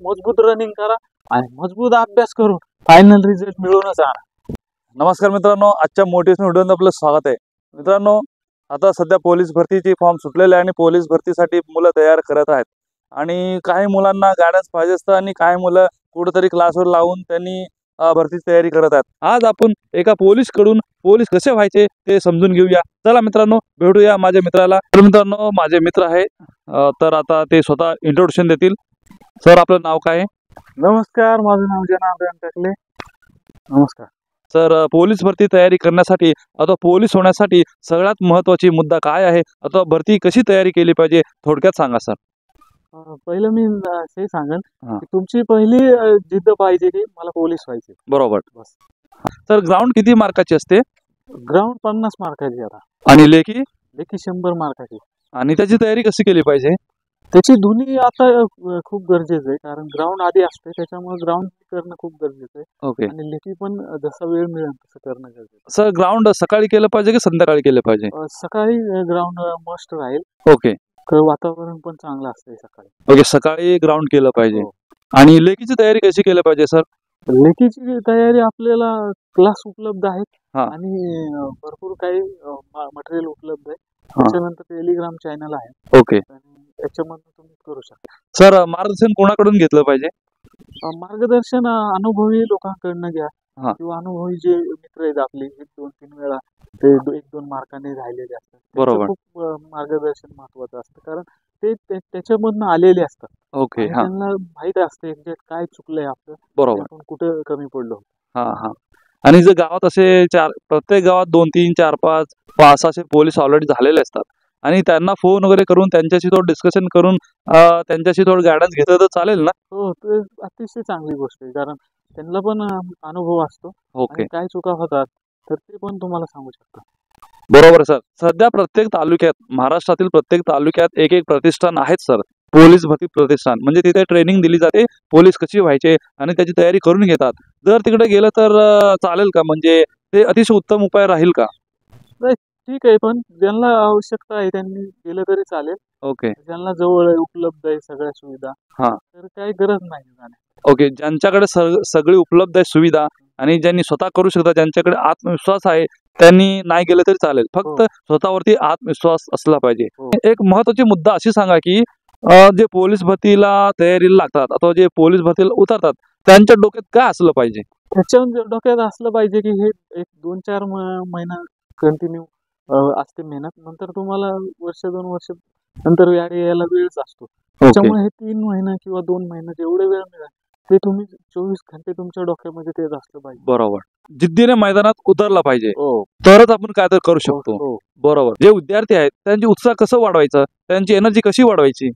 मजबूत रनिंग करा आणि मजबूत अभ्यास करून फायनल रिझल्ट मिळवूनच आणा। नमस्कार मित्रांनो, आजच्या मोटिवेशनल व्हिडिओमध्ये आपलं स्वागत आहे। मित्रांनो, आता सध्या पोलीस भरतीची फॉर्म सुटलेले आहे आणि पोलीस भरतीसाठी मुलं तयार करत आहेत आणि काही मुलांना गायडन्स पाहिजे असतं आणि काही मुलं कुठेतरी क्लासवर लावून त्यांनी भरतीची तयारी करत आहेत। आज आपण एका पोलीस कडून पोलीस कसे व्हायचे ते समजून घेऊया। चला मित्रांनो, भेटूया माझ्या मित्राला। तर मित्रांनो, माझे मित्र आहे, तर आता ते स्वतः इंट्रोडक्शन देतील। सर, आपलं नाव काय आहे? नमस्कार, माझं नाव जनार्दन टकले। नमस्कार सर, पोलीस भरती तयारी करण्यासाठी अथवा पोलीस होण्यासाठी सगळ्यात महत्त्वाची मुद्दा काय आहे अथवा भरती कशी तयारी केली पाहिजे, थोडक्यात सांगा सर। पहिलं मी हे सांगेन की तुमची पहिली जिद्द पाहिजे की मला पोलीस व्हायचे। बरोबर। बस। सर, ग्राउंड किती मार्काची असते? ग्राउंड 50 मार्काची आता आणि लेखी? लेखी 100 मार्काची। आणि त्याची तयारी कशी केली पाहिजे? त्याची दोन्ही आता खूप गरजेचं आहे, कारण ग्राउंड आधी असते त्याच्यामुळे ग्राउंड करणं खूप गरजेचं आहे। ओके। आणि लेखी पण जसा वेळ मिळेल तसं करणं गरजेचं आहे। सर, ग्राउंड सकाळी केलं पाहिजे की संध्याकाळी केलं पाहिजे? सकाळी ग्राउंड मस्ट राहील। ओके। वातावरण पण चांगलं असते सकाळी। ओके, सकाळी ग्राउंड केलं पाहिजे। हो। आणि लेखीची तयारी कशी केली पाहिजे सर? लेखीची तयारी आपल्याला क्लास उपलब्ध आहेत हा। आणि भरपूर काही मटेरियल उपलब्ध आहे। त्याच्यानंतर टेलिग्राम चॅनल आहे। ओके। आणि याच्यामधून तुम्ही करू शकता। सर, मार्गदर्शन कोणाकडून घेतलं पाहिजे? मार्गदर्शन अनुभवी लोकांकडनं घ्या हा। किंवा अनुभवी जे मित्र आहेत आपले, 1-2-3 वेळा ते 1-2 मार्काने राहिलेले असतात, बरोबर। खूप मार्गदर्शन महत्वाचं असतं, कारण ते त्याच्यामधनं आलेले असतात। ओके। आणि हा। त्यांना माहित असते एक्झॅक्ट काय चुकलंय आपलं, बरोबर। आपण कुठं कमी पडलो। हा हा। आणि जर गावात असे प्रत्येक गावात 2-3, 4-5, 5 असे पोलीस ऑलरेडी झालेले असतात आणि त्यांना फोन वगैरे करून त्यांच्याशी थोडं डिस्कशन करून त्यांच्याशी थोडं गायडन्स घेतलं तर चालेल ना? हो, ते अतिशय चांगली गोष्ट आहे, कारण त्यांना पण अनुभव असतो। ओके। आणि काय चुका होतात तर ते पण तुम्हाला सांगू शकतात। बरोबर सर। सध्या प्रत्येक तालुक्यात, महाराष्ट्रातील प्रत्येक तालुक्यात एक प्रतिष्ठान आहेत सर, पोलीस भरती प्रतिष्ठान। म्हणजे तिथे ट्रेनिंग दिली जाते, पोलीस कशी व्हायचे आणि त्याची तयारी करून घेतात। जर तिकडे गेलं तर चालेल का? म्हणजे ते अतिशय उत्तम उपाय राहील का? नाही, ठीक आहे, पण ज्यांना आवश्यकता आहे त्यांनी गेलं तरी चालेल। ओके। ज्यांना जवळ उपलब्ध आहे सगळ्या सुविधा, हा। तर काही गरज नाही जाण्याची। ओके, ज्यांच्याकडे सगळी उपलब्ध आहे सुविधा आणि ज्यांनी स्वतः करू शकतात, ज्यांच्याकडे आत्मविश्वास आहे, त्यांनी नाही गेलं तरी चालेल, फक्त स्वतःवरती आत्मविश्वास असला पाहिजे। एक महत्त्वाची मुद्दा अशी सांगा की जे पोलीस भरतीला तयारीला लागतात अथवा जे पोलीस भरतीला उतरतात त्यांच्या डोक्यात काय असलं पाहिजे? त्याच्या डोक्यात असलं पाहिजे की हे एक 2-4 महिना कंटिन्यू असते मेहनत, नंतर तुम्हाला 1-2 वर्ष नंतर यायला वेळच असतो। त्याच्यामुळे हे 3 महिने किंवा 2 महिने जेवढे वेळ मिळेल ते तुम्ही 24 घंटे तुमच्या डोक्यामध्ये तेच असलं पाहिजे। बरोबर। जिद्दीने मैदानात उतरला पाहिजे, हो। तरच आपण काय तर करू शकतो। हो। बरोबर। जे विद्यार्थी आहेत त्यांची उत्साह कसं वाढवायचं, त्यांची एनर्जी कशी वाढवायची?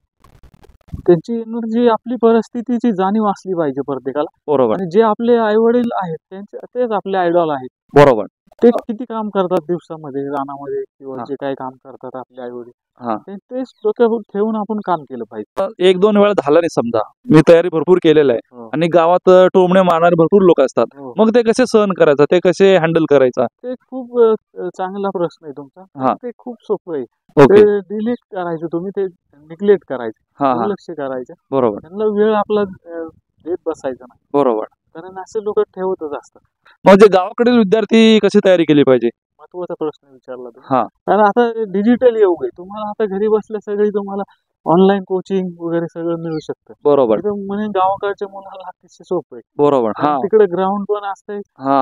त्यांची एनर्जी, आपली परिस्थितीची जाणीव असली पाहिजे प्रत्येकाला। बरोबर। आणि जे आपले आई वडील आहेत तेच आपले आयडॉल आहेत। बरोबर। ते किती काम करतात दिवसामध्ये, रानामध्ये किंवा जे काही काम करतात आपले आई वडील, तेच डोक्यावर ठेवून आपण काम केलं पाहिजे। 1-2 वेळा झालं नाही समजा, मी तयारी भरपूर केलेलं आहे आणि गावात टोमणे मारणारे भरपूर लोक असतात, मग ते कसे सहन करायचं, ते कसे हँडल करायचं? ते खूप चांगला प्रश्न आहे तुमचा। ते खूप सोपं आहे। ओके। ते डिलीट करायचं, तुम्ही ते निग्लेक्ट करायचं, दुर्लक्ष करायचं। बरोबर। त्यांना वेळ आपला देत बसायचा नाही। बरोबर। कारण असे लोक ठेवतच असतात। म्हणजे गावाकडील विद्यार्थी कशी तयारी केली पाहिजे? महत्वाचा प्रश्न विचारला तुम्ही। कारण आता डिजिटल युग आहे, तुम्हाला आता घरी बसल्या सगळी तुम्हाला ऑनलाईन कोचिंग वगैरे सगळं मिळू शकतं। बरोबर। म्हणजे गावाकडच्या मुलाला अतिशय सोपं आहे। बरोबर। तिकडे ग्राउंड पण असते,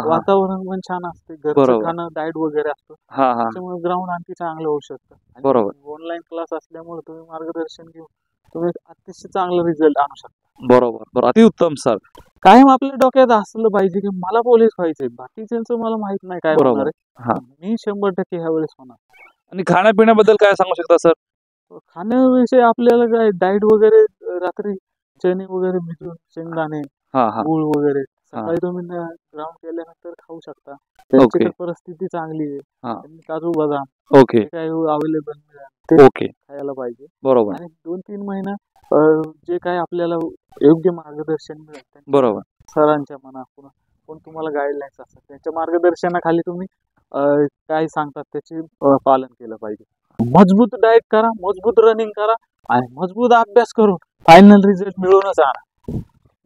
वातावरण पण छान असते, घरचं खाणं, डाएट वगैरे असतं, त्याच्यामुळे ग्राउंड आणखी चांगलं होऊ शकतं। बरोबर। ऑनलाईन क्लास असल्यामुळे तुम्ही मार्गदर्शन घेऊन तुम्ही अतिशय चांगला रिझल्ट आणू शकता। बरोबर। अति उत्तम सर। कायम आपल्या डोक्यात असलं पाहिजे की मला पोलीस व्हायचंय, बाकीच्यांचं मला माहित नाही काय होणार आहे, मी 100% ह्या वेळेस होणार। आणि खाण्यापिण्याबद्दल काय सांगू शकता सर? खाण्याविषयी आपल्याला काय डाएट वगैरे, रात्री चणे वगैरे भिजवून, शेंगदाणे, गूळ वगैरे सकाळी तुम्ही ग्राउंड केल्यानंतर खाऊ शकता। त्यांची परिस्थिती चांगली आहे, काजू बदाम काय अवेलेबल मिळेल ते खायला पाहिजे। बरोबर। आणि 2-3 महिना जे काय आपल्याला योग्य मार्गदर्शन मिळेल, बरोबर, सरांच्या म्हणा कोण तुम्हाला गाईडलाईन्स असतात त्यांच्या मार्गदर्शनाखाली तुम्ही काय सांगतात त्याचे पालन केलं पाहिजे। मजबूत डाएट करा, मजबूत रनिंग करा आणि मजबूत अभ्यास करून फायनल रिझल्ट मिळवूनच आणा।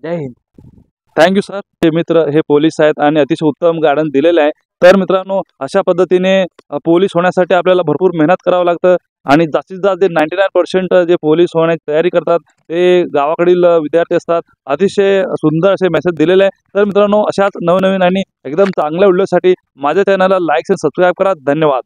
जय हिंद. Thank you sir. हे मित्र हे पोलीस आहेत आणि अतिशय उत्तम गायडन्स दिलेलं आहे. तर मित्रांनो, अशा पद्धतीने पोलीस होण्यासाठी आपल्याला भरपूर मेहनत करावं लागतं आणि जास्तीत जास्त 99% जे पोलीस होण्याची तयारी करतात ते गावाकडील विद्यार्थी असतात. अतिशय सुंदर असे मेसेज दिलेले आहे. तर मित्रांनो, अशाच नवनवीन आणि एकदम चांगल्या व्हिडिओसाठी माझ्या चॅनलला लाईक आणि सबस्क्राईब करा. धन्यवाद.